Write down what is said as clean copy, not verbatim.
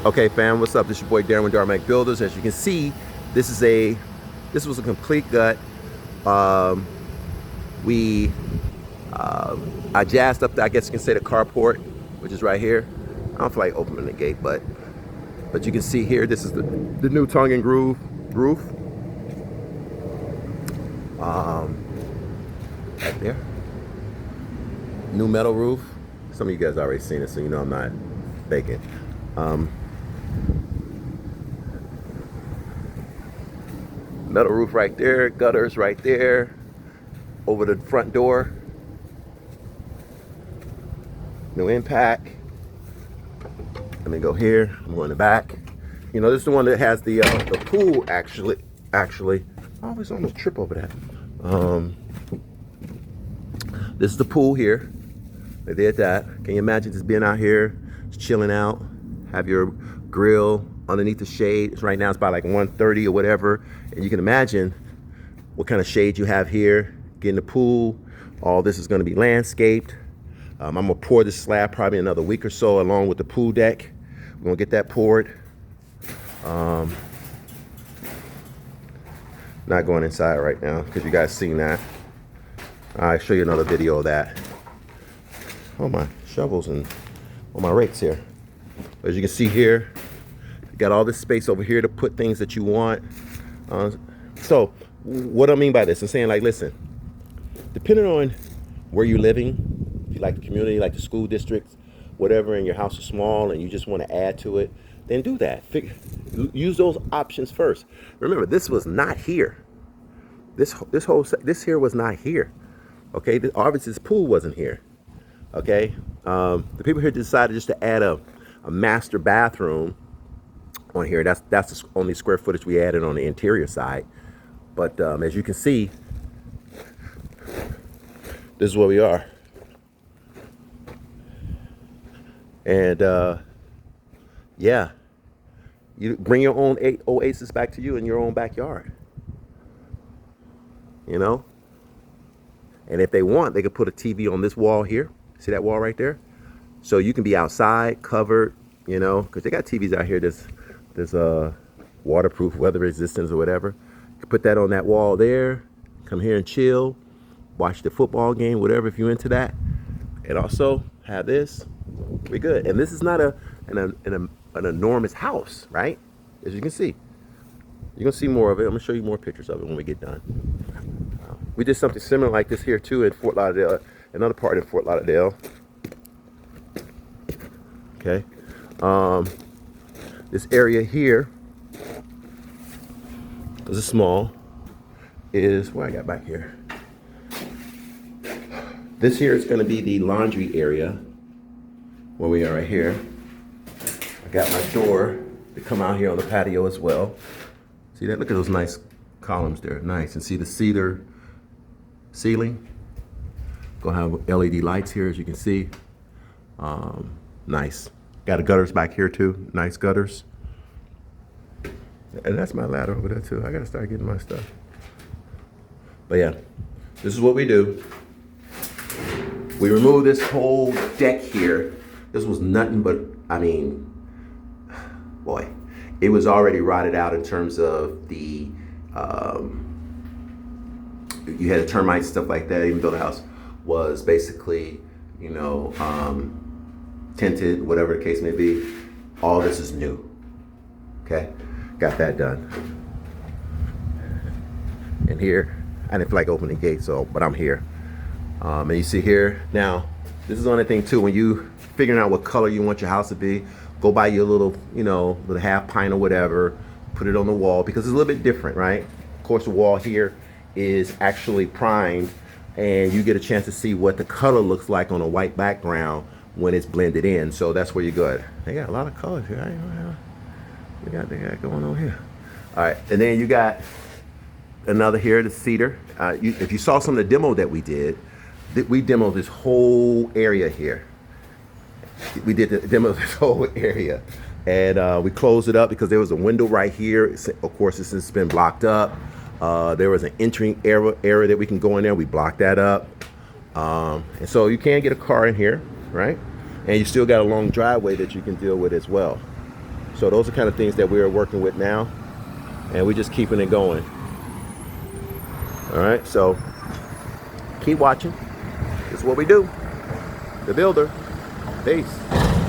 Okay, fam, what's up? This is your boy Darren with Darmac Builders. As you can see, this was a complete gut. Um, we I jazzed up I guess you can say the carport, which is right here. I don't feel like opening the gate, but you can see here, this is the new tongue and groove roof. Right there. New metal roof. Some of you guys already seen it, so you know I'm not faking. Metal roof right there, gutters right there, over the front door. New impact. Let me go here. I'm going to the back. You know, this is the one that has the pool actually. I always almost trip over that. This is the pool here. They did that. Can you imagine just being out here, just chilling out, have your grill underneath the shade. Right now it's about like 130 or whatever. And you can imagine what kind of shade you have here. Get in the pool. All this is going to be landscaped. I'm going to pour this slab probably another week or so along with the pool deck. We're going to get that poured. Not going inside right now because you guys seen that. I'll show you another video of that. Oh, my shovels and all my rakes here. As you can see here, you got all this space over here to put things that you want. So what I mean by this, I'm saying, like, listen, depending on where you're living, if you like the community, like the school districts, whatever, and your house is small and you just want to add to it, then do that. Use those options first. Remember, this was not here. This here was not here. Okay, obviously this pool wasn't here. Okay, the people here decided just to add a master bathroom on here. That's the only square footage we added on the interior side. But as you can see, this is where we are. And yeah, you bring your own Oasis back to you in your own backyard. You know? And if they want, they could put a TV on this wall here. See that wall right there? So you can be outside, covered, you know, because they got TVs out here that's waterproof, weather resistance or whatever. You can put that on that wall there, come here and chill, watch the football game, whatever, if you're into that. And also have this. We're good. And this is not an enormous house, right? As you can see. You're going to see more of it. I'm going to show you more pictures of it when we get done. We did something similar like this here too in Fort Lauderdale, another part in Fort Lauderdale. Okay. This area here, this is small, is what I got back here. This here is going to be the laundry area where we are right here. I got my door to come out here on the patio as well. See that? Look at those nice columns there. Nice. And see the cedar ceiling. Gonna have LED lights here, as you can see. Nice. Got the gutters back here too. Nice gutters. And that's my ladder over there too. I gotta start getting my stuff. But yeah, this is what we do. We remove this whole deck here. This was nothing but, I mean, boy, it was already rotted out in terms of the, you had termites, stuff like that, even though the house was basically, you know, tinted, whatever the case may be. All this is new. Okay, got that done. And here, I didn't feel like opening the gate, but I'm here. And you see here, now, this is the only thing too, when you figuring out what color you want your house to be, go buy your little, you know, little half pint or whatever, put it on the wall, because it's a little bit different, right? Of course, the wall here is actually primed, and you get a chance to see what the color looks like on a white background when it's blended in. So that's where you're good. They got a lot of colors here. I didn't know how they got going on here. All right, and then you got another here, the Cedar. If you saw some of the demo that we did, we demoed this whole area here. We did the demo of this whole area, and we closed it up because there was a window right here. Of course, it's since been blocked up. There was an entering area that we can go in there. We blocked that up. And so you can get a car in here, right? And you still got a long driveway that you can deal with as well. So those are kind of things that we're working with now, and we're just keeping it going. All right, so keep watching. This is what we do. The Builder. Peace.